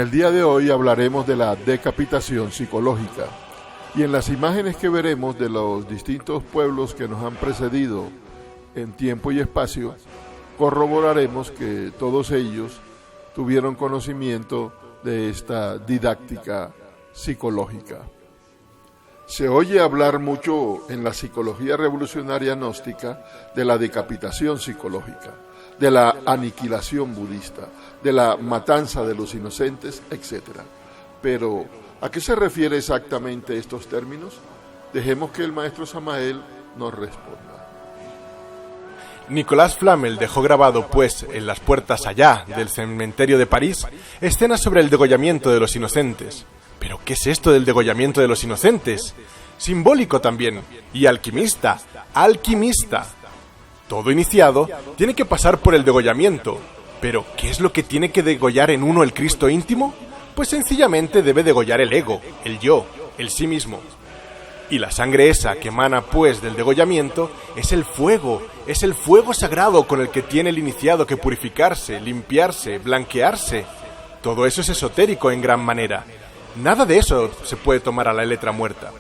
el día de hoy hablaremos de la decapitación psicológica y en las imágenes que veremos de los distintos pueblos que nos han precedido en tiempo y espacio, corroboraremos que todos ellos tuvieron conocimiento de esta didáctica psicológica. Se oye hablar mucho en la psicología revolucionaria gnóstica de la decapitación psicológica, de la aniquilación budista, de la matanza de los inocentes, etc. Pero, ¿a qué se refiere exactamente estos términos? Dejemos que el maestro Samael nos responda. Nicolas Flamel dejó grabado, pues, en las puertas allá del cementerio de París, escenas sobre el degollamiento de los inocentes. ¿Pero qué es esto del degollamiento de los inocentes? Simbólico también. Y alquimista. Todo iniciado tiene que pasar por el degollamiento. ¿Pero qué es lo que tiene que degollar en uno el Cristo íntimo? Pues sencillamente debe degollar el ego, el yo, el sí mismo. Y la sangre esa que emana pues del degollamiento es el fuego sagrado con el que tiene el iniciado que purificarse, limpiarse, blanquearse. Todo eso es esotérico en gran manera. Nada de eso se puede tomar a la letra muerta.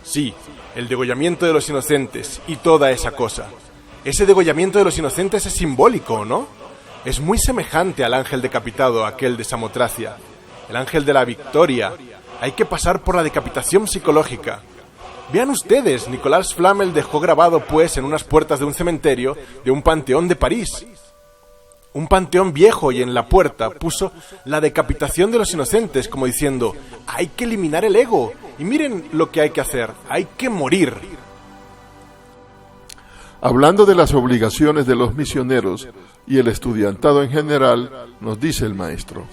Sí, el degollamiento de los inocentes y toda esa cosa. Ese degollamiento de los inocentes es simbólico, ¿no? Es muy semejante al ángel decapitado, aquel de Samotracia. El ángel de la victoria. Hay que pasar por la decapitación psicológica. Vean ustedes, Nicolas Flamel dejó grabado pues en unas puertas de un cementerio de un panteón de París. Un panteón viejo, y en la puerta puso la decapitación de los inocentes, como diciendo, hay que eliminar el ego. Y miren lo que hay que hacer, hay que morir. Hablando de las obligaciones de los misioneros y el estudiantado en general, nos dice el maestro.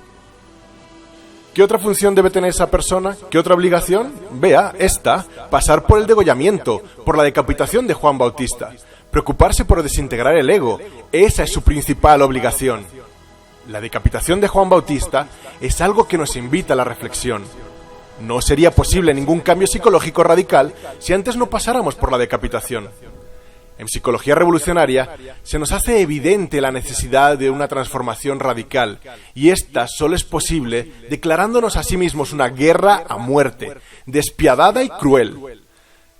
¿Qué otra función debe tener esa persona? ¿Qué otra obligación? Vea, esta, pasar por el degollamiento, por la decapitación de Juan Bautista. Preocuparse por desintegrar el ego, esa es su principal obligación. La decapitación de Juan Bautista es algo que nos invita a la reflexión. No sería posible ningún cambio psicológico radical si antes no pasáramos por la decapitación. En psicología revolucionaria se nos hace evidente la necesidad de una transformación radical, y esta solo es posible declarándonos a sí mismos una guerra a muerte, despiadada y cruel.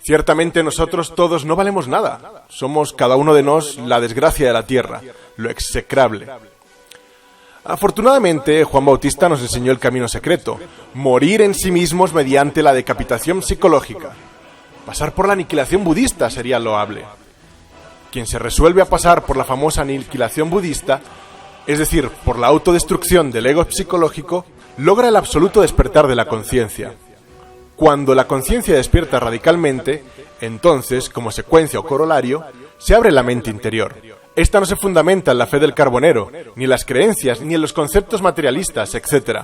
Ciertamente nosotros todos no valemos nada, somos cada uno de nos la desgracia de la tierra, lo execrable. Afortunadamente, Juan Bautista nos enseñó el camino secreto, morir en sí mismos mediante la decapitación psicológica. Pasar por la aniquilación budista sería loable. Quien se resuelve a pasar por la famosa aniquilación budista, es decir, por la autodestrucción del ego psicológico, logra el absoluto despertar de la conciencia. Cuando la conciencia despierta radicalmente, entonces, como secuencia o corolario, se abre la mente interior. Esta no se fundamenta en la fe del carbonero, ni en las creencias, ni en los conceptos materialistas, etc.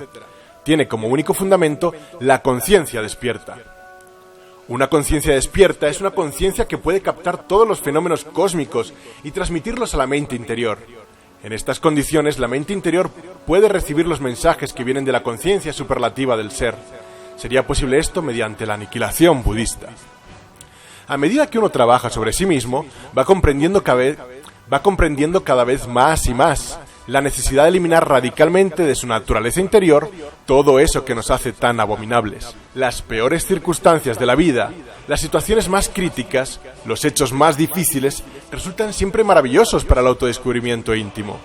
Tiene como único fundamento la conciencia despierta. Una conciencia despierta es una conciencia que puede captar todos los fenómenos cósmicos y transmitirlos a la mente interior. En estas condiciones, la mente interior puede recibir los mensajes que vienen de la conciencia superlativa del ser. Sería posible esto mediante la aniquilación budista. A medida que uno trabaja sobre sí mismo, va comprendiendo cada vez más y más la necesidad de eliminar radicalmente de su naturaleza interior todo eso que nos hace tan abominables. Las peores circunstancias de la vida, las situaciones más críticas, los hechos más difíciles, resultan siempre maravillosos para el autodescubrimiento íntimo.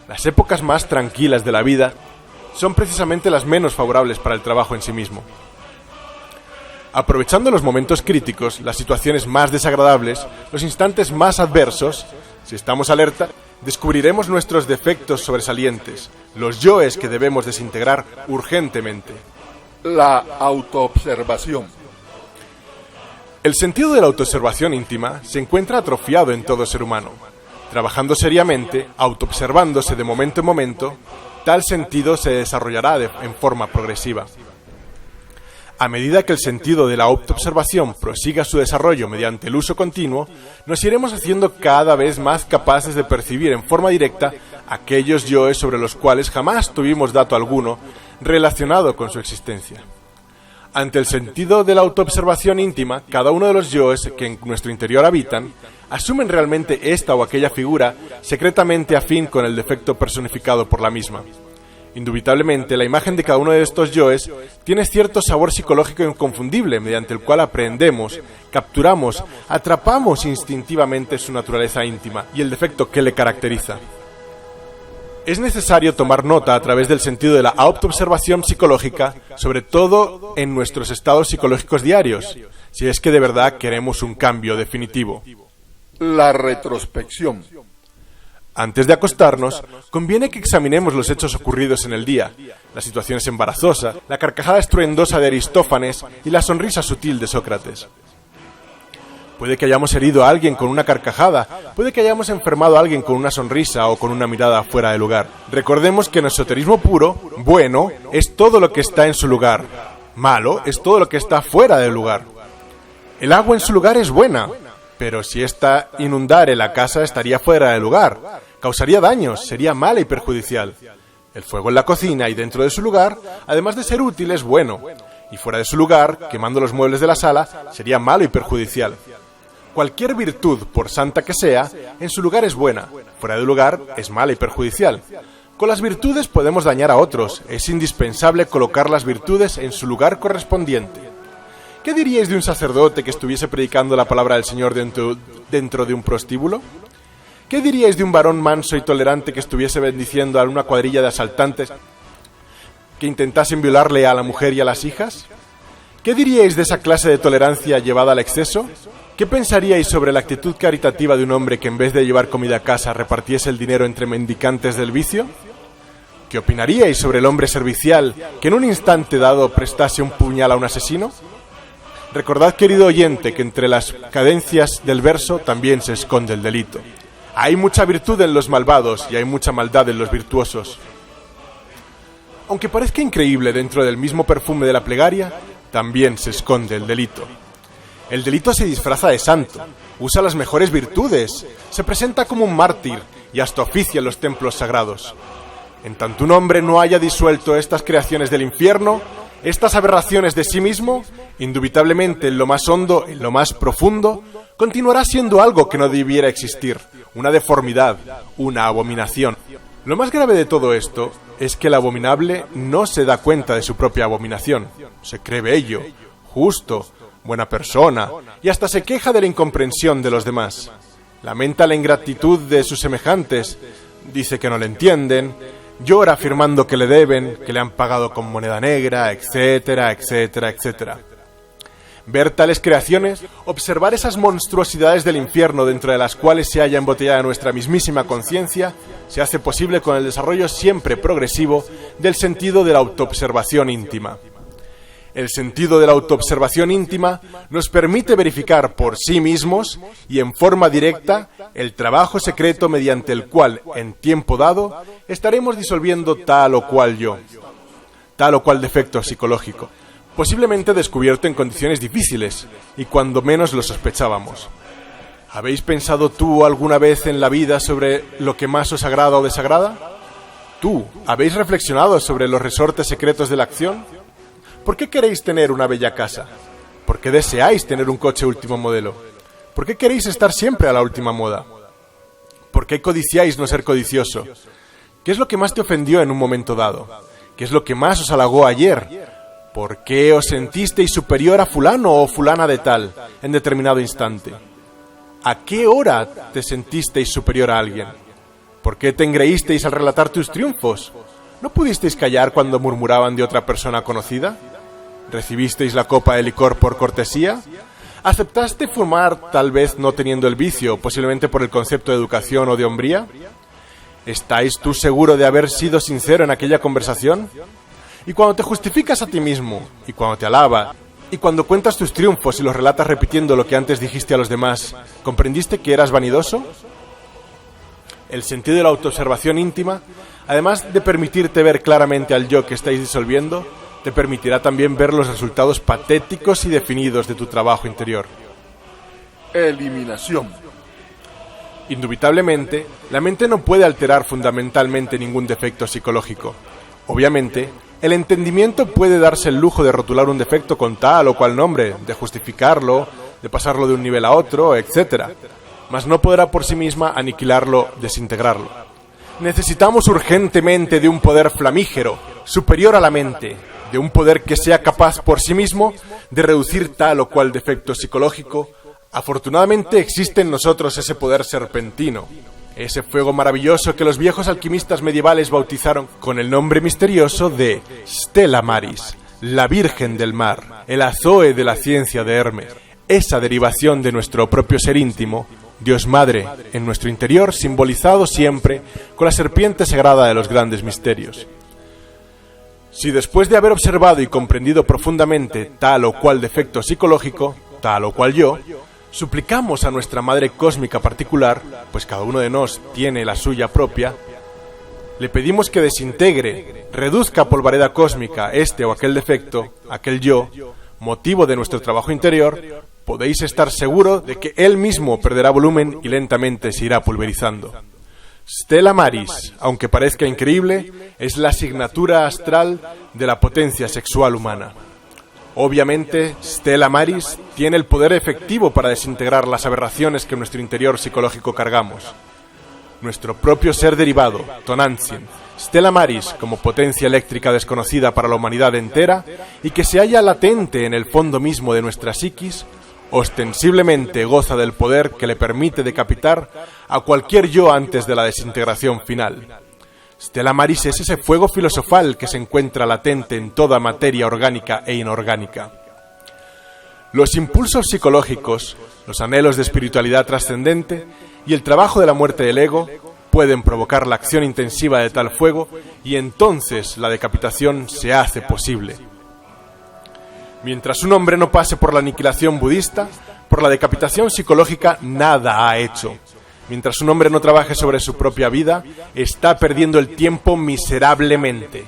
Las épocas más tranquilas de la vida son precisamente las menos favorables para el trabajo en sí mismo. Aprovechando los momentos críticos, las situaciones más desagradables, los instantes más adversos, si estamos alerta, descubriremos nuestros defectos sobresalientes, los yoes que debemos desintegrar urgentemente. La autoobservación. El sentido de la autoobservación íntima se encuentra atrofiado en todo ser humano. Trabajando seriamente, autoobservándose de momento en momento, tal sentido se desarrollará en forma progresiva. A medida que el sentido de la autoobservación prosiga su desarrollo mediante el uso continuo, nos iremos haciendo cada vez más capaces de percibir en forma directa aquellos yoes sobre los cuales jamás tuvimos dato alguno relacionado con su existencia. Ante el sentido de la autoobservación íntima, cada uno de los yoes que en nuestro interior habitan asumen realmente esta o aquella figura secretamente afín con el defecto personificado por la misma. Indubitablemente, la imagen de cada uno de estos yoes tiene cierto sabor psicológico inconfundible, mediante el cual aprendemos, capturamos, atrapamos instintivamente su naturaleza íntima y el defecto que le caracteriza. Es necesario tomar nota a través del sentido de la autoobservación psicológica, sobre todo en nuestros estados psicológicos diarios, si es que de verdad queremos un cambio definitivo. La retrospección. Antes de acostarnos, conviene que examinemos los hechos ocurridos en el día, las situaciones embarazosas, la carcajada estruendosa de Aristófanes y la sonrisa sutil de Sócrates. Puede que hayamos herido a alguien con una carcajada, puede que hayamos enfermado a alguien con una sonrisa o con una mirada fuera de lugar. Recordemos que en esoterismo puro, bueno es todo lo que está en su lugar, malo es todo lo que está fuera del lugar. El agua en su lugar es buena, pero si ésta inundare la casa estaría fuera de lugar, causaría daños, sería mala y perjudicial. El fuego en la cocina y dentro de su lugar, además de ser útil, es bueno, y fuera de su lugar, quemando los muebles de la sala, sería malo y perjudicial. Cualquier virtud, por santa que sea, en su lugar es buena, fuera de lugar es mala y perjudicial. Con las virtudes podemos dañar a otros, es indispensable colocar las virtudes en su lugar correspondiente. ¿Qué diríais de un sacerdote que estuviese predicando la palabra del Señor dentro de un prostíbulo? ¿Qué diríais de un varón manso y tolerante que estuviese bendiciendo a una cuadrilla de asaltantes que intentasen violarle a la mujer y a las hijas? ¿Qué diríais de esa clase de tolerancia llevada al exceso? ¿Qué pensaríais sobre la actitud caritativa de un hombre que en vez de llevar comida a casa repartiese el dinero entre mendicantes del vicio? ¿Qué opinaríais sobre el hombre servicial que en un instante dado prestase un puñal a un asesino? Recordad, querido oyente, que entre las cadencias del verso también se esconde el delito. Hay mucha virtud en los malvados y hay mucha maldad en los virtuosos. Aunque parezca increíble, dentro del mismo perfume de la plegaria, también se esconde el delito. El delito se disfraza de santo, usa las mejores virtudes, se presenta como un mártir y hasta oficia en los templos sagrados. En tanto un hombre no haya disuelto estas creaciones del infierno, estas aberraciones de sí mismo, indubitablemente en lo más hondo, en lo más profundo, continuará siendo algo que no debiera existir, una deformidad, una abominación. Lo más grave de todo esto es que el abominable no se da cuenta de su propia abominación, se cree bello, justo, buena persona, y hasta se queja de la incomprensión de los demás. Lamenta la ingratitud de sus semejantes, dice que no le entienden, llora afirmando que le deben, que le han pagado con moneda negra, etcétera, etcétera, etcétera. Ver tales creaciones, observar esas monstruosidades del infierno dentro de las cuales se halla embotellada nuestra mismísima conciencia, se hace posible con el desarrollo siempre progresivo del sentido de la autoobservación íntima. El sentido de la autoobservación íntima nos permite verificar por sí mismos y en forma directa el trabajo secreto mediante el cual, en tiempo dado, estaremos disolviendo tal o cual yo, tal o cual defecto psicológico, posiblemente descubierto en condiciones difíciles y cuando menos lo sospechábamos. ¿Habéis pensado tú alguna vez en la vida sobre lo que más os agrada o desagrada? ¿Tú habéis reflexionado sobre los resortes secretos de la acción? ¿Por qué queréis tener una bella casa? ¿Por qué deseáis tener un coche último modelo? ¿Por qué queréis estar siempre a la última moda? ¿Por qué codiciáis no ser codicioso? ¿Qué es lo que más te ofendió en un momento dado? ¿Qué es lo que más os halagó ayer? ¿Por qué os sentisteis superior a fulano o fulana de tal en determinado instante? ¿A qué hora te sentisteis superior a alguien? ¿Por qué te engreísteis al relatar tus triunfos? ¿No pudisteis callar cuando murmuraban de otra persona conocida? ¿Recibisteis la copa de licor por cortesía? ¿Aceptaste fumar tal vez no teniendo el vicio, posiblemente por el concepto de educación o de hombría? ¿Estáis tú seguro de haber sido sincero en aquella conversación? Y cuando te justificas a ti mismo, y cuando te alabas, y cuando cuentas tus triunfos y los relatas repitiendo lo que antes dijiste a los demás, ¿comprendiste que eras vanidoso? El sentido de la autoobservación íntima, además de permitirte ver claramente al yo que estáis disolviendo, te permitirá también ver los resultados patéticos y definidos de tu trabajo interior. Eliminación. Indubitablemente, la mente no puede alterar fundamentalmente ningún defecto psicológico. Obviamente, el entendimiento puede darse el lujo de rotular un defecto con tal o cual nombre, de justificarlo, de pasarlo de un nivel a otro, etc. Mas no podrá por sí misma aniquilarlo, desintegrarlo. Necesitamos urgentemente de un poder flamígero, superior a la mente, de un poder que sea capaz por sí mismo de reducir tal o cual defecto psicológico. Afortunadamente existe en nosotros ese poder serpentino, ese fuego maravilloso que los viejos alquimistas medievales bautizaron con el nombre misterioso de Stella Maris, la Virgen del Mar, el Azoe de la ciencia de Hermes, esa derivación de nuestro propio ser íntimo, Dios Madre, en nuestro interior, simbolizado siempre con la serpiente sagrada de los grandes misterios. Si después de haber observado y comprendido profundamente tal o cual defecto psicológico, tal o cual yo, suplicamos a nuestra Madre Cósmica particular, pues cada uno de nos tiene la suya propia, le pedimos que desintegre, reduzca a polvareda cósmica este o aquel defecto, aquel yo, motivo de nuestro trabajo interior, podéis estar seguro de que él mismo perderá volumen y lentamente se irá pulverizando. Stella Maris, aunque parezca increíble, es la asignatura astral de la potencia sexual humana. Obviamente, Stella Maris tiene el poder efectivo para desintegrar las aberraciones que en nuestro interior psicológico cargamos. Nuestro propio ser derivado, Tonantzin, Stella Maris como potencia eléctrica desconocida para la humanidad entera y que se halla latente en el fondo mismo de nuestra psiquis, ostensiblemente goza del poder que le permite decapitar a cualquier yo antes de la desintegración final. Stella Maris es ese fuego filosofal que se encuentra latente en toda materia orgánica e inorgánica. Los impulsos psicológicos, los anhelos de espiritualidad trascendente y el trabajo de la muerte del ego pueden provocar la acción intensiva de tal fuego y entonces la decapitación se hace posible. Mientras un hombre no pase por la aniquilación budista, por la decapitación psicológica nada ha hecho. Mientras un hombre no trabaje sobre su propia vida, está perdiendo el tiempo miserablemente.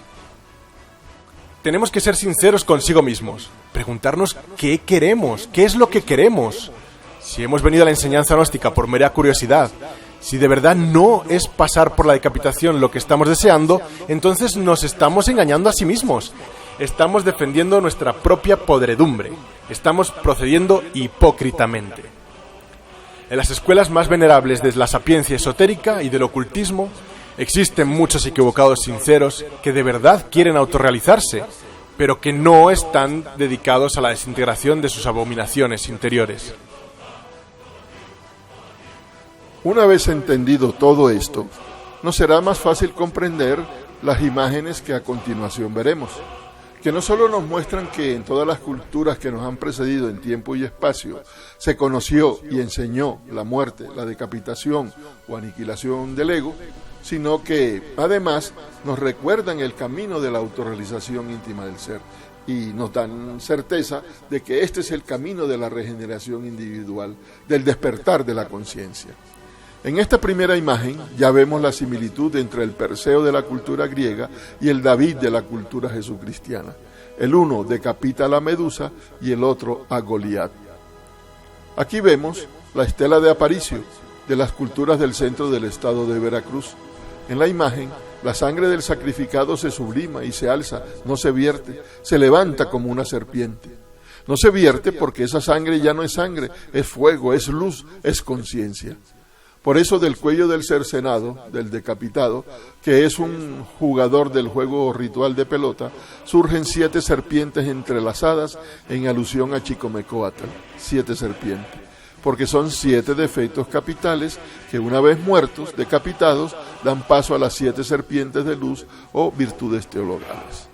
Tenemos que ser sinceros consigo mismos, preguntarnos qué queremos, qué es lo que queremos. Si hemos venido a la enseñanza gnóstica por mera curiosidad, si de verdad no es pasar por la decapitación lo que estamos deseando, entonces nos estamos engañando a sí mismos. Estamos defendiendo nuestra propia podredumbre. Estamos procediendo hipócritamente. En las escuelas más venerables de la sapiencia esotérica y del ocultismo, existen muchos equivocados sinceros que de verdad quieren autorrealizarse, pero que no están dedicados a la desintegración de sus abominaciones interiores. Una vez entendido todo esto, nos será más fácil comprender las imágenes que a continuación veremos, que no solo nos muestran que en todas las culturas que nos han precedido en tiempo y espacio se conoció y enseñó la muerte, la decapitación o aniquilación del ego, sino que además nos recuerdan el camino de la autorrealización íntima del ser y nos dan certeza de que este es el camino de la regeneración individual, del despertar de la conciencia. En esta primera imagen ya vemos la similitud entre el Perseo de la cultura griega y el David de la cultura jesucristiana. El uno decapita a la medusa y el otro a Goliat. Aquí vemos la estela de Aparicio de las culturas del centro del estado de Veracruz. En la imagen, la sangre del sacrificado se sublima y se alza, no se vierte, se levanta como una serpiente. No se vierte porque esa sangre ya no es sangre, es fuego, es luz, es conciencia. Por eso del cuello del cercenado, del decapitado, que es un jugador del juego ritual de pelota, surgen 7 serpientes entrelazadas en alusión a Chicomecoatl, 7 serpientes, porque son 7 defectos capitales que una vez muertos, decapitados, dan paso a las 7 serpientes de luz o virtudes teologales.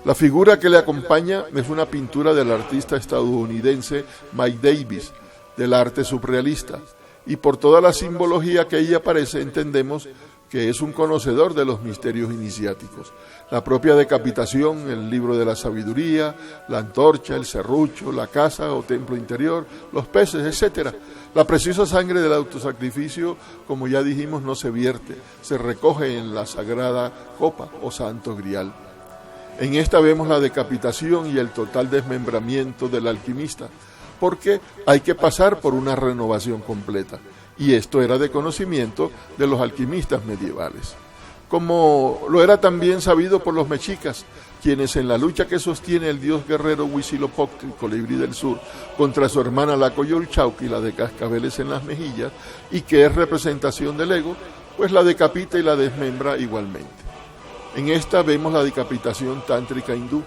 La figura que le acompaña es una pintura del artista estadounidense Mike Davis, del arte surrealista, y por toda la simbología que ahí aparece entendemos que es un conocedor de los misterios iniciáticos. La propia decapitación, el libro de la sabiduría, la antorcha, el serrucho, la casa o templo interior, los peces, etc. La preciosa sangre del autosacrificio, como ya dijimos, no se vierte, se recoge en la sagrada copa o santo grial. En esta vemos la decapitación y el total desmembramiento del alquimista, porque hay que pasar por una renovación completa, y esto era de conocimiento de los alquimistas medievales, como lo era también sabido por los mexicas, quienes en la lucha que sostiene el dios guerrero Huitzilopochtli, colibrí del sur, contra su hermana la Coyolxauhqui, la de cascabeles en las mejillas, y que es representación del ego, pues la decapita y la desmembra igualmente. En esta vemos la decapitación tántrica hindú.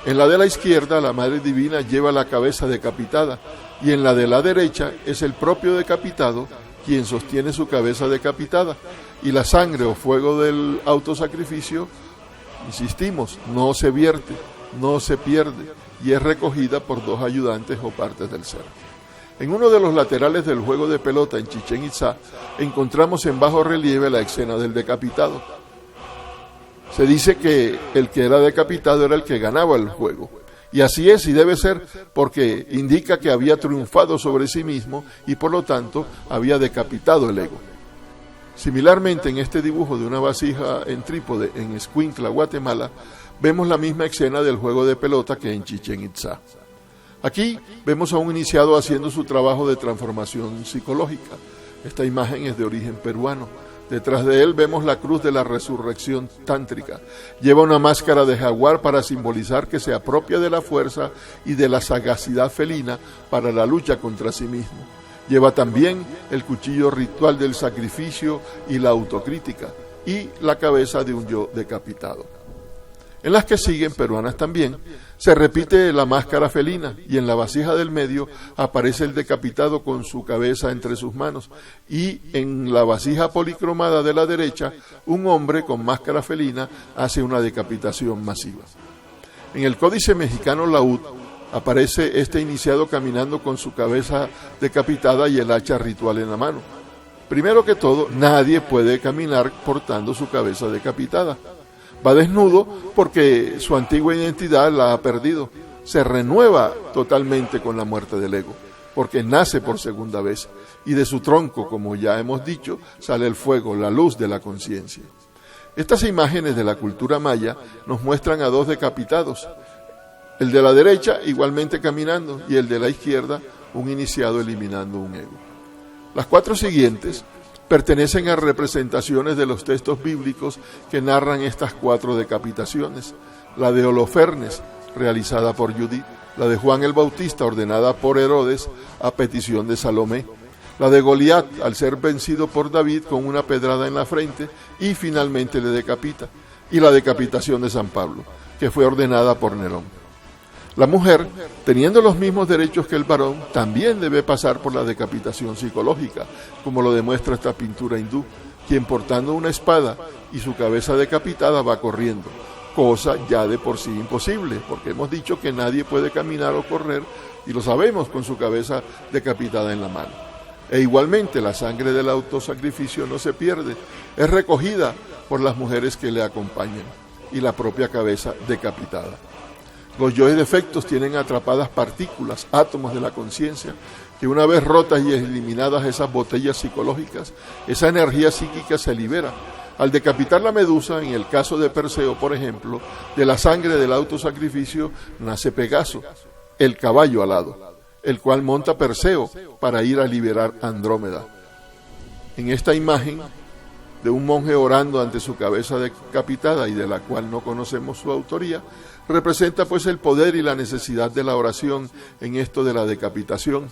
En la de la izquierda, la Madre Divina lleva la cabeza decapitada, y en la de la derecha es el propio decapitado quien sostiene su cabeza decapitada, y la sangre o fuego del autosacrificio, insistimos, no se vierte, no se pierde, y es recogida por dos ayudantes o partes del ser. En uno de los laterales del juego de pelota en Chichén Itzá encontramos en bajo relieve la escena del decapitado. Se dice que el que era decapitado era el que ganaba el juego. Y así es y debe ser, porque indica que había triunfado sobre sí mismo y por lo tanto había decapitado el ego. Similarmente, en este dibujo de una vasija en trípode en Escuintla, Guatemala, vemos la misma escena del juego de pelota que en Chichén Itzá. Aquí vemos a un iniciado haciendo su trabajo de transformación psicológica. Esta imagen es de origen peruano. Detrás de él vemos la cruz de la resurrección tántrica. Lleva una máscara de jaguar para simbolizar que se apropia de la fuerza y de la sagacidad felina para la lucha contra sí mismo. Lleva también el cuchillo ritual del sacrificio y la autocrítica, y la cabeza de un yo decapitado. En las que siguen, peruanas también, se repite la máscara felina, y en la vasija del medio aparece el decapitado con su cabeza entre sus manos, y en la vasija policromada de la derecha, un hombre con máscara felina hace una decapitación masiva. En el Códice Mexicano Laúd aparece este iniciado caminando con su cabeza decapitada y el hacha ritual en la mano. Primero que todo, nadie puede caminar portando su cabeza decapitada. Va desnudo porque su antigua identidad la ha perdido. Se renueva totalmente con la muerte del ego, porque nace por segunda vez. Y de su tronco, como ya hemos dicho, sale el fuego, la luz de la conciencia. Estas imágenes de la cultura maya nos muestran a dos decapitados. El de la derecha igualmente caminando y el de la izquierda un iniciado eliminando un ego. Las cuatro siguientes pertenecen a representaciones de los textos bíblicos que narran estas cuatro decapitaciones. La de Holofernes, realizada por Judith, la de Juan el Bautista, ordenada por Herodes a petición de Salomé, la de Goliat, al ser vencido por David con una pedrada en la frente y finalmente le decapita, y la decapitación de San Pablo, que fue ordenada por Nerón. La mujer, teniendo los mismos derechos que el varón, también debe pasar por la decapitación psicológica, como lo demuestra esta pintura hindú, quien portando una espada y su cabeza decapitada va corriendo, cosa ya de por sí imposible, porque hemos dicho que nadie puede caminar o correr, y lo sabemos, con su cabeza decapitada en la mano. E igualmente la sangre del autosacrificio no se pierde, es recogida por las mujeres que le acompañan, y la propia cabeza decapitada. Los yoes defectos tienen atrapadas partículas, átomos de la conciencia, que una vez rotas y eliminadas esas botellas psicológicas, esa energía psíquica se libera. Al decapitar la medusa, en el caso de Perseo, por ejemplo, de la sangre del autosacrificio nace Pegaso, el caballo alado, el cual monta Perseo para ir a liberar a Andrómeda. En esta imagen de un monje orando ante su cabeza decapitada y de la cual no conocemos su autoría, representa pues el poder y la necesidad de la oración en esto de la decapitación.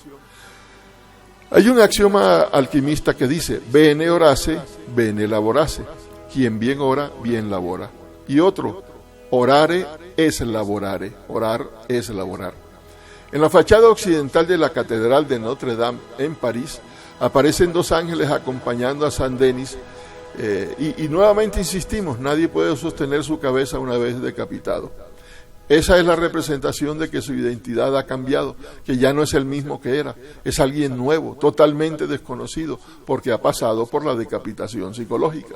Hay un axioma alquimista que dice: bene orase, bene laborase. Quien bien ora, bien labora. Y otro: orare es laborare. Orar es laborar. En la fachada occidental de la Catedral de Notre Dame en París aparecen dos ángeles acompañando a San Denis. Y nuevamente insistimos, nadie puede sostener su cabeza una vez decapitado. Esa es la representación de que su identidad ha cambiado, que ya no es el mismo que era, es alguien nuevo, totalmente desconocido, porque ha pasado por la decapitación psicológica.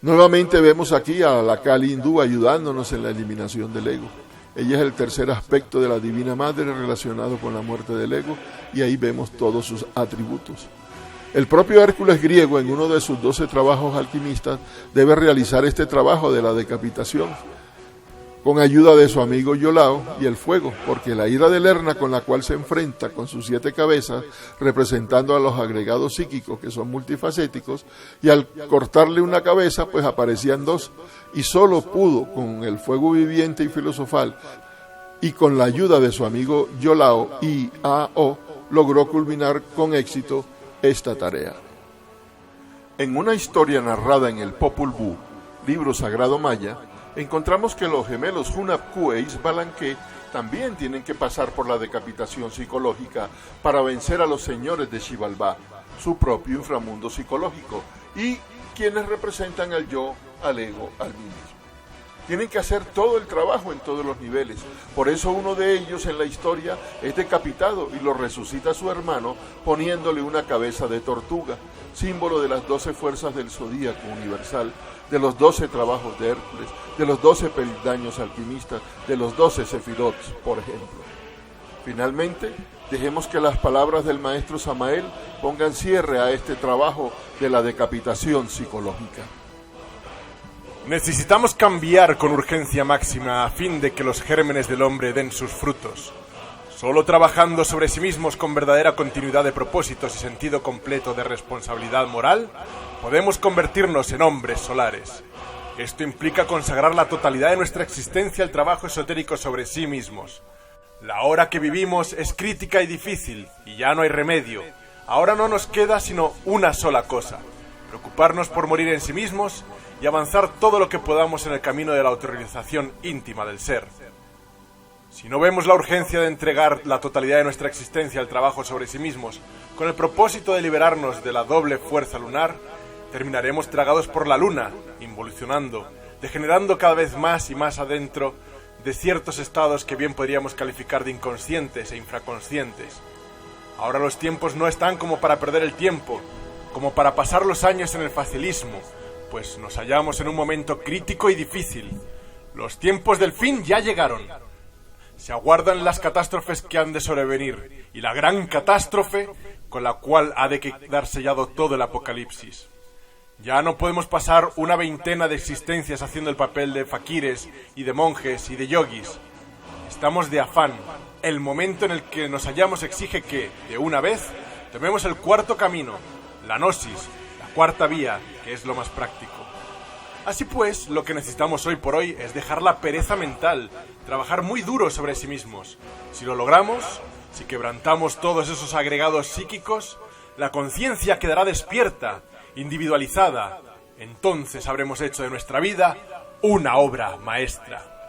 Nuevamente vemos aquí a la Kali hindú ayudándonos en la eliminación del ego. Ella es el tercer aspecto de la Divina Madre relacionado con la muerte del ego, y ahí vemos todos sus atributos. El propio Hércules griego, en uno de sus 12 trabajos alquimistas, debe realizar este trabajo de la decapitación, con ayuda de su amigo Iolao y el fuego, porque la ira de Lerna con la cual se enfrenta con sus 7 cabezas, representando a los agregados psíquicos que son multifacéticos, y al cortarle una cabeza, pues aparecían 2, y solo pudo, con el fuego viviente y filosofal, y con la ayuda de su amigo Iolao y Ao, logró culminar con éxito esta tarea. En una historia narrada en el Popol Vuh, libro sagrado maya, encontramos que los gemelos Hunahpu e Isbalanque también tienen que pasar por la decapitación psicológica para vencer a los señores de Xibalbá, su propio inframundo psicológico, y quienes representan al yo, al ego, al mí mismo. Tienen que hacer todo el trabajo en todos los niveles. Por eso uno de ellos en la historia es decapitado y lo resucita su hermano poniéndole una cabeza de tortuga, símbolo de las 12 fuerzas del zodíaco universal, de los 12 trabajos de Hércules, de los 12 peldaños alquimistas, de los 12 sefirots, por ejemplo. Finalmente, dejemos que las palabras del maestro Samael pongan cierre a este trabajo de la decapitación psicológica. Necesitamos cambiar con urgencia máxima a fin de que los gérmenes del hombre den sus frutos. Solo trabajando sobre sí mismos con verdadera continuidad de propósitos y sentido completo de responsabilidad moral, podemos convertirnos en hombres solares. Esto implica consagrar la totalidad de nuestra existencia al trabajo esotérico sobre sí mismos. La hora que vivimos es crítica y difícil, y ya no hay remedio. Ahora no nos queda sino una sola cosa: preocuparnos por morir en sí mismos y avanzar todo lo que podamos en el camino de la autorrealización íntima del ser. Si no vemos la urgencia de entregar la totalidad de nuestra existencia al trabajo sobre sí mismos, con el propósito de liberarnos de la doble fuerza lunar, terminaremos tragados por la luna, involucionando, degenerando cada vez más y más adentro de ciertos estados que bien podríamos calificar de inconscientes e infraconscientes. Ahora los tiempos no están como para perder el tiempo, como para pasar los años en el facilismo, pues nos hallamos en un momento crítico y difícil. Los tiempos del fin ya llegaron. Se aguardan las catástrofes que han de sobrevenir, y la gran catástrofe con la cual ha de quedar sellado todo el apocalipsis. Ya no podemos pasar una veintena de existencias haciendo el papel de faquires y de monjes y de yogis. Estamos de afán. El momento en el que nos hallamos exige que, de una vez, tomemos el cuarto camino, la gnosis, la cuarta vía, que es lo más práctico. Así pues, lo que necesitamos hoy por hoy es dejar la pereza mental, trabajar muy duro sobre sí mismos. Si lo logramos, si quebrantamos todos esos agregados psíquicos, la conciencia quedará despierta, individualizada. Entonces habremos hecho de nuestra vida una obra maestra.